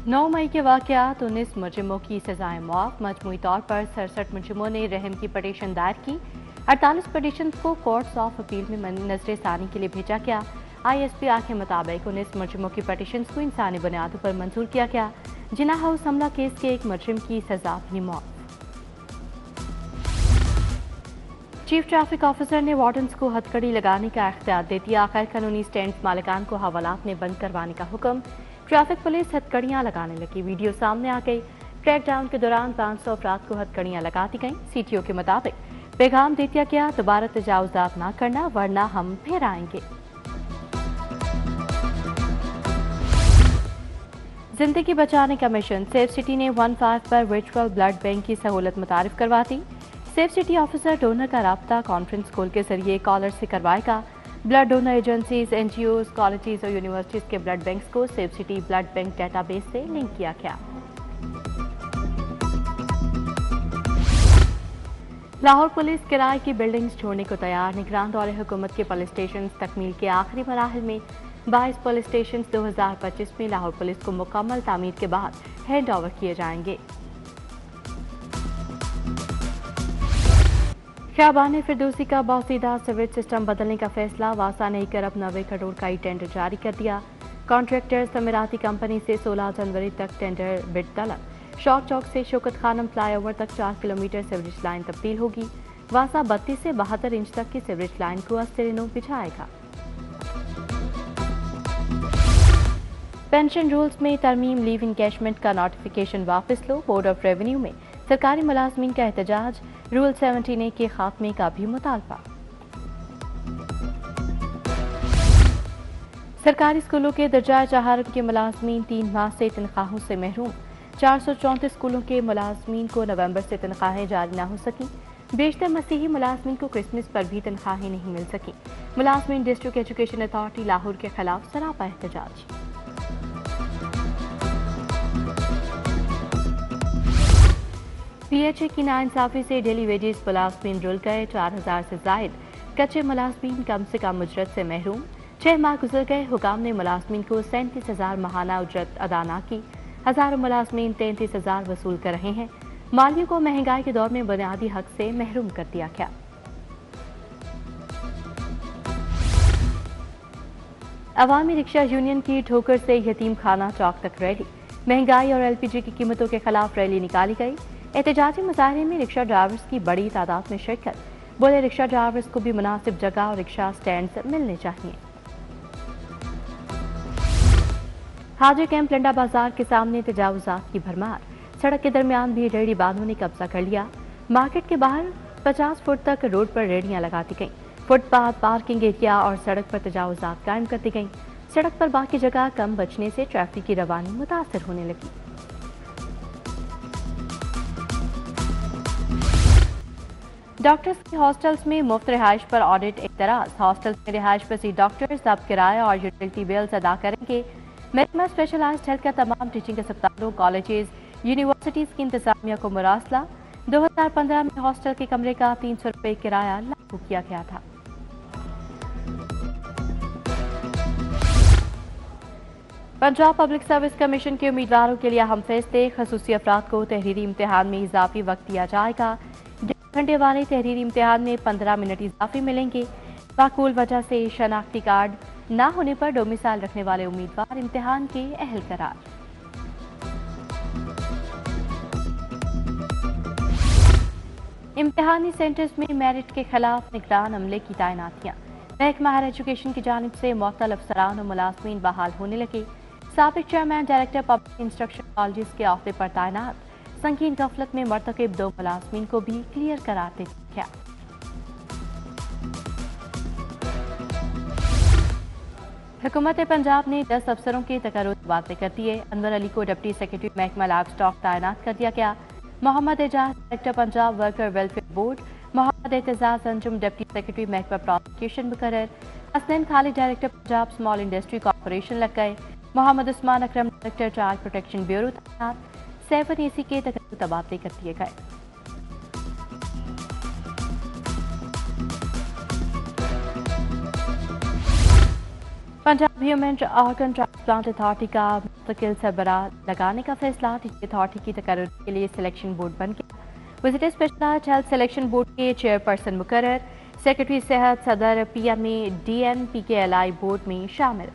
9 मई के वाक़यात 19 मुजरिमों की सजाएं मौत। मजमूई तौर पर 67 मुजरिमों ने रहम की पटिशन दायर की। 48 पटिशन को कोर्ट्स ऑफ अपील में नजर सानी के लिए भेजा गया। ISP के मुताबिक 19 मुजरिमों की पटिशन को इंसानी बुनियादों पर मंजूर किया गया। जिना हाउस हमला केस के एक मुजरिम की सजा भी मौत। चीफ ट्रैफिक ऑफिसर ने वार्डन्स को हथकड़ी लगाने का इख्तियार दे दिया। गैर कानूनी स्टैंड मालिकान को हवालात में बंद करवाने का हुक्म। ट्रैफिक पुलिस हथकड़ियां लगाने लगी। वीडियो सामने आ गई। क्रैक डाउन के दौरान 500 अफराद को हथकड़ियां लगा दी गईं। CTO के मुताबिक पैगाम दे दिया गया, दोबारा तजावुजात ना करना वरना हम फिर आएंगे। जिंदगी बचाने का मिशन। सेफ सिटी ने 15 पर वर्चुअल ब्लड बैंक की सहूलत मुतारिफ करवा दी। सेफ सिटी ऑफिसर डोनर का राब्ता कॉन्फ्रेंस कॉल के जरिए कॉलर से करवाएगा। Blood donor agencies, NGOs, colleges और यूनिवर्सिटीज के ब्लड बैंक्स को safe city blood bank database से लिंक किया गया। लाहौर पुलिस किराए की बिल्डिंग्स छोड़ने को तैयार। निगरान दौरे हुकूमत के पुलिस स्टेशन तकमील के आखिरी मराहल में 22 पुलिस स्टेशन 2025 में लाहौर पुलिस को मुकम्मल तामीर के बाद हैंड ओवर किए जाएंगे। ख्याबान फिरदौसी का बौसीदा सिवेज सिस्टम बदलने का फैसला। वासा ने 1 अरब 90 करोड़ का टेंडर जारी कर दिया। कॉन्ट्रैक्टर तमीराती कंपनी से 16 जनवरी तक टेंडर बिड तलब। शॉर्ट चौक से शौकत खानम फ्लाईओवर तक 4 किलोमीटर सीवरेज लाइन तब्दील होगी। वासा 32 से 72 इंच तक की सीवरेज लाइन को अस्तिरिनो बिछाएगा। पेंशन रूल्स में तरमीम। लीव इनकैशमेंट का नोटिफिकेशन वापस लो। बोर्ड ऑफ रेवेन्यू में सरकारी मुलाजमीन का एहतजाज। रूल 17A के खात्मे का भी मुतालबा। सरकारी स्कूलों के दर्जा चहारत के मुलाजमीन 3 माह से तनख्वाहों से महरूम। 434 स्कूलों के मुलाजमीन को नवंबर से तनख्वाहें जारी न हो सकी। बेशतर मसीही मुलाजमीन को क्रिसमस पर भी तनख्वाहें नहीं मिल सकी। मुलाजमीन डिस्ट्रिक्ट एजुकेशन अथॉरिटी लाहौर के खिलाफ सरापा एहतजाज। PHA की नाइंसाफी से डेली वेजेस मुलाजमीन रुल गए। 4000 से जायद कच्चे मुलाजमीन कम से कम उजरत से महरूम। 6 माह गुजर गए। हुकाम ने मुलाजमीन को 37,000 माहाना उजरत अदा न की। हजारों मुलाजमीन 33,000 वसूल कर रहे हैं। मालियों को महंगाई के दौर में बुनियादी हक से महरूम कर दिया गया। अवामी रिक्शा यूनियन की ठोकर से यतीम खाना चौक तक रैली। महंगाई और LPG की कीमतों के खिलाफ रैली निकाली गई। एहतजाजी मुजाहरे में रिक्शा ड्राइवर्स की बड़ी तादाद में शिरकत। बोले रिक्शा ड्राइवर्स को भी मुनासिब जगह और रिक्शा स्टैंड मिलने चाहिए। हाजी कैंप लंडा बाजार के सामने तजावुजात की भरमार। सड़क के दरमियान भी रेहड़ी बांधों ने कब्जा कर लिया। मार्केट के बाहर 50 फुट तक रोड पर रेहड़ियां लगा दी गईं। फुटपाथ, पार्किंग एरिया और सड़क पर तजावुजात कायम कर दी गईं। सड़क पर बाकी जगह कम बचने से ट्रैफिक की रवानी मुतासर होने लगी। डॉक्टर्स के हॉस्टल्स में मुफ्त रिहाइश पर ऑडिट एतराज। हॉस्टल्स में रिहाइश पसीद डॉक्टर्स अब किराया और यूटिलिटी बिल्स अदा करेंगे। महकमा स्पेशलाइज्ड हेल्थ का तमाम टीचिंग अस्पतालों, कॉलेजेस, यूनिवर्सिटीज की इंतजामिया को मुरासला। 2015 में हॉस्टल के कमरे का 300 रुपये किराया लागू किया गया था। पंजाब पब्लिक सर्विस कमीशन के उम्मीदवारों के लिए अहम फैसले। खसूसी अफराद को तहरीरी इम्तिहान में इजाफी वक्त दिया जाएगा। 1.5 घंटे वाले तहरीरी इम्तिहान में 15 मिनट इजाफी मिलेंगे। माकूल वजह से शनाख्ती कार्ड न होने पर डोमिसाइल रखने वाले उम्मीदवार इम्तिहान के अहल करार। इम्तिहानी सेंटर्स में मेरिट के खिलाफ निगरान अमले की तैनातियां। महकमा हायर एजुकेशन की जानिब से मुअत्तल अफसरान और मुलाजमीन बहाल होने लगे। साबिक chairman director public instruction colleges के अहदे पर तैनात। संगीन गफलत में मर्तकब 2 मुलाजमीन को भी क्लियर करार दे दिया गया। हुकूमत पंजाब ने 10 अफसरों के तकर्रुर तबादले कर दिए। अनवर अली को डिप्टी सेक्रेटरी महकमा लाइव स्टॉक तैनात कर दिया गया। Muhammad Ejaz director Punjab worker welfare board. Muhammad Aitzaz Anjum deputy secretary महकमा प्रोसिक्यूशन मुकर्रर। Hasnain Khalid director Punjab small industry corporation लग गए। Muhammad Usman Akram director child protection bureau तैनात। 7 AC के तकर्रुर तबादले कर दिए गए। Punjab human organ transplant authority का मुस्तकिल सरबराह लगाने का फैसला। टीचर अथॉरिटी की तकर्रुर के लिए सिलेक्शन बोर्ड बन गया। Visitor specialised health selection board के चेयरपर्सन मुकर्रर। सेक्रेटरी सेहत सदर पीएमए डीएन पीकेएलआई बोर्ड में शामिल।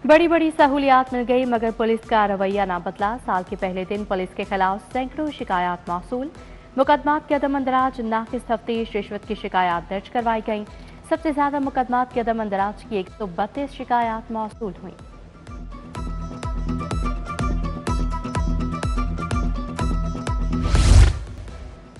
बड़ी बड़ी सहूलियात मिल गई मगर पुलिस का रवैया ना बदला। साल के पहले दिन पुलिस के खिलाफ सैकड़ों शिकायत मौसूल। मुकदमात के अदम अंदराज, नाकिस तफ्तीश, रिश्वत की शिकायत दर्ज करवाई गईं। सबसे ज्यादा मुकदमात के अदम अंदराज की 132 शिकायत मौसूल हुई।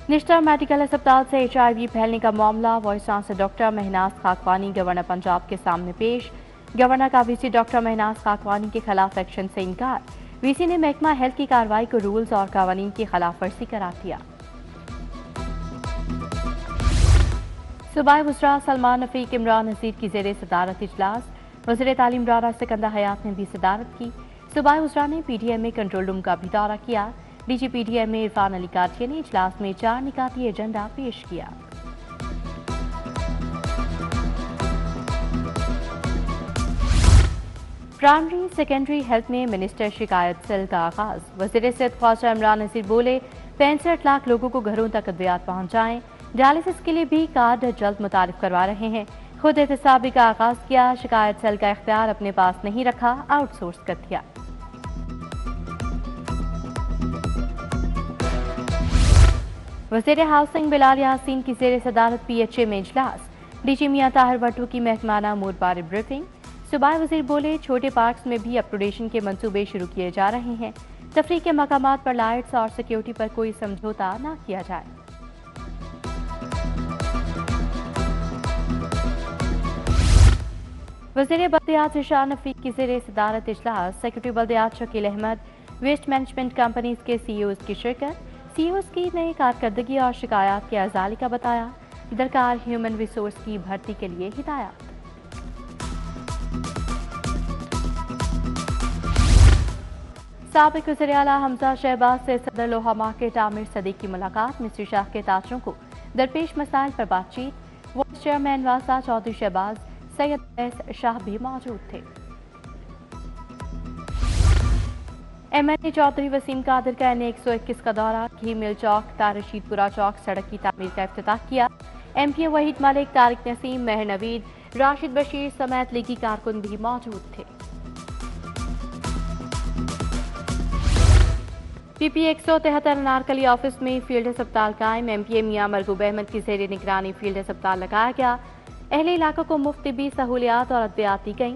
निश्तर मेडिकल अस्पताल से HIV फैलने का मामला। Vice chancellor doctor Mahnaz Khakwani governor Punjab के सामने पेश। गवर्नर का वीसी डॉक्टर महनाज खाकवानी के खिलाफ एक्शन से इनकार। वीसी ने महकमा हेल्थ की कार्रवाई को रूल्स और कानून की खिलाफ वर्जी करार दिया। सूबाई वज़रा सलमान रफीक इमरान नज़ीर की ज़ेरे सदारत इजलास। वज़ीर तालीम राना सिकंदर हयात ने भी सदारत की। सूबाई वज़रा ने PDMA कंट्रोल रूम का भी दौरा किया। DG PDMA इरफान अली काठिया ने इजलास में 4 निकाती एजेंडा पेश किया। प्राइमरी सेकेंडरी हेल्थ में मिनिस्टर शिकायत सेल का आगाज। वज़ीर सेहत ख्वाजा इमरान नज़ीर बोले 65 लाख लोगों को घरों तक अद्वियात पहुंचाएं। डायलिसिस के लिए भी कार्ड जल्द मुतारिफ करवा रहे हैं। खुद एहतसाबी का आगाज किया। शिकायत सेल का इख्तियार अपने पास नहीं रखा, आउटसोर्स कर दिया। वज़ीर हाउसिंग बिलाल यासीन की ज़ेर सदारत PHA में इजलास। DG मियां ताहिर भट्टो की महकमाना अमूर बारे ब्रीफिंग। सूबाई वज़ीर बोले छोटे पार्क्स में भी अपग्रेडेशन के मंसूबे शुरू किए जा रहे हैं। तफरीह के मकामात पर लाइट्स और सिक्योरिटी पर कोई समझौता न किया जाए। वज़ीर बल्दियात इरशाद नफीक की ज़ेर सदारत इजलास। सेक्रेटरी बल्दियात Shakeel Ahmed, waste management companies के CEOs की शिरकत। CEOs की नई कारकर्दगी और शिकायत के अजाली का बताया। दरकार ह्यूमन रिसोर्स की भर्ती के लिए हिदायत। साबिक वज़ीर आला हमजा शहबाज से सदर लोहा मार्केट आमिर सदीक की मुलाकात। मिस्त्री शाह के ताजरों को दरपेश मसाइल पर बातचीत। वाइस चेयरमैन वासा चौधरी शहबाज, सैयद फैज शाह भी मौजूद थे। MLA चौधरी वसीम कादिर का NA 121 का दौरा। घी मिल चौक तारशीदपुरा चौक सड़क की तामीर का इफ्तिताह किया। MPA वहीद मलिक, तारिक नसीम, मेहर नवीद, राशिद बशीर समेत लीगी कारकुन भी मौजूद थे। PP 173 अनारकली ऑफिस में फील्ड अस्पताल कायम। MPA मियां मरगूब अहमद की ज़ेर निगरानी फील्ड अस्पताल लगाया गया। अहले इलाकों को मुफ्त तिब्बी सहूलियात और अद्वियात दी गईं।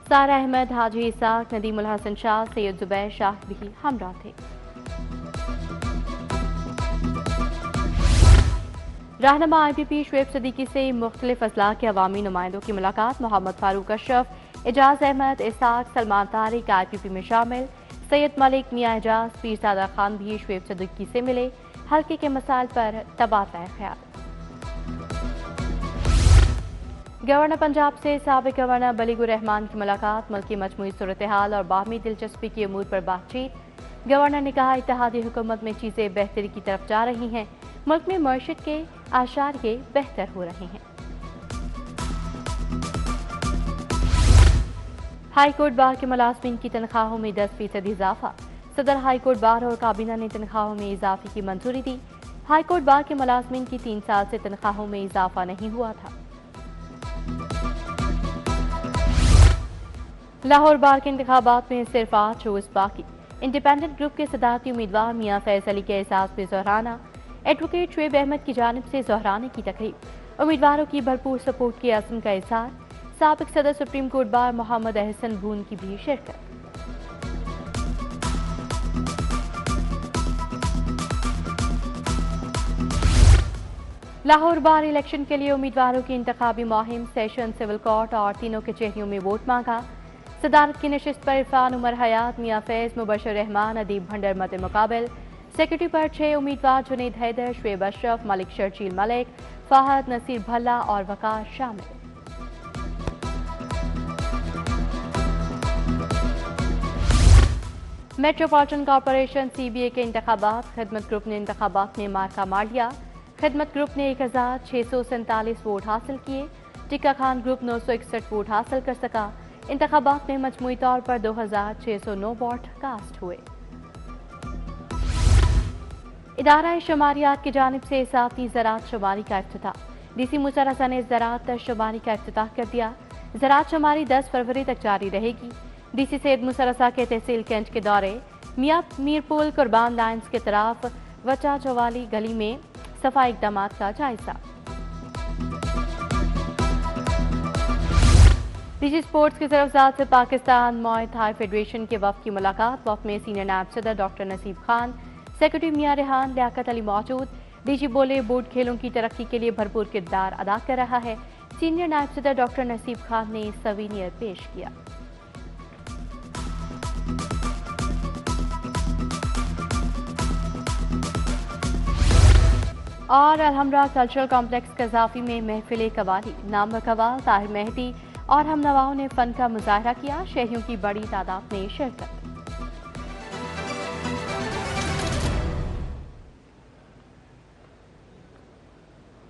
सारा अहमद, हाजी इसाक, नदीमुल हसन शाह, सैयद जुबैर शाह भी हमरा थे। रहनुमा IPP शुएब सदीकी से मुख्तलिफ अजला के अवामी नुमाइंदों की मुलाकात। मोहम्मद फारूक अशरफ, एजाज अहमद, इसाक, सलमान तारिक IPP में शामिल। सैयद मलिक, मियां एजाज, पीरजादा खान भी शुएब सदीकी से मिले। हल्के के मसाइल पर तबादला ख्याल। गवर्नर पंजाब से साबिक गवर्नर बलीगुर रहमान की मुलाकात। मुल्क की मजमूई सूरत हाल और बाहमी दिलचस्पी की उमूर पर बातचीत। गवर्नर ने कहा इत्तेहादी हुकूमत में चीजें बेहतरी की तरफ जा रही हैं। मुल्क में मईशत के आशारिये बेहतर हो रहे हैं। हाई कोर्ट बार के मुलाजमीन की तनख्वाहों में 10% इजाफा। सदर हाई कोर्ट बार और काबीना ने तनख्वाहों में इजाफे की मंजूरी दी। हाई कोर्ट बार के मुलाजमीन की 3 साल से तनख्वाहों में इजाफा नहीं हुआ था। लाहौर बार के इंतखाबात में सिर्फ 8 रोज बाकी। इंडिपेंडेंट ग्रुप के सदारती उम्मीदवार मियां फैज अली के एहसास पे जहराना। एडवोकेट शुएब अहमद की जानिब से जहराने की तकरीब। उम्मीदवारों की भरपूर सपोर्ट के अज़्म का इज़हार। साबिक सदर supreme court bar Mohammad Ahsan बून की भी शिरकत। लाहौर बार इलेक्शन के लिए उम्मीदवारों की इंतखाबी मुहिम। सेशन, सिविल कोर्ट और तीनों के चेहरियों में वोट मांगा। सदारत की नशिस्त पर इरफान उमर हयात, मियां फैज, मुबशर रहमान, अदीब भंडर मद मुकाबिल। सेक्रेटरी पर 6 उम्मीदवार जुनेद हैदर, शुएब अशरफ, मलिक शर्जील मलिक, फाहद, नसीर भल्ला और वकार शामिल। मेट्रोपॉलिटन कॉरपोरेशन CBA के इंतखाबात। खिदमत ग्रुप ने इंतखाबात में मार्का मार लिया। खिदमत ग्रुप ने 1647 वोट हासिल किए। टिक्का खान ग्रुप 961 वोट हासिल कर सका। इंतखाबात में मजमूई तौर पर 2609 वोट कास्ट हुए। इदारा शुमारियात की जानिब से सातवीं ज़राअत शुमारी का इफ्तिताह। डीसी मूसा रज़ा ने ज़राअत शुमारी का इफ्तिताह कर दिया। ज़राअत शुमारी 10 फरवरी तक जारी रहेगी। डीसी सैयद मूसा रज़ा के तहसील कैंट के दौरे मियां मीरपुल कुर्बान लाइन्स के तरफ वचा चवाली गली में सफाई इकदामात का जायजा। डीजी स्पोर्ट्स की तरफ से पाकिस्तान मुआय थाई फेडरेशन के वफ़द की मुलाकात। वफ़द में सीनियर नायब सदर डॉक्टर नसीब खान, सेक्रेटरी मियां रेहान, लियाकत अली मौजूद। डीजी बोले बोर्ड खेलों की तरक्की के लिए भरपूर किरदार अदा कर रहा है। सीनियर नायब सदर डॉक्टर नसीब खान ने सवीनियर पेश किया। और अलहमरा कल्चरल कॉम्प्लेक्स कज़ाफी में महफिल कवाली, नाम कवाल ताहिर मेहदी और हम नवाओं ने फन का मुजाहरा किया। शहरियों की बड़ी तादाद ने शिरकत।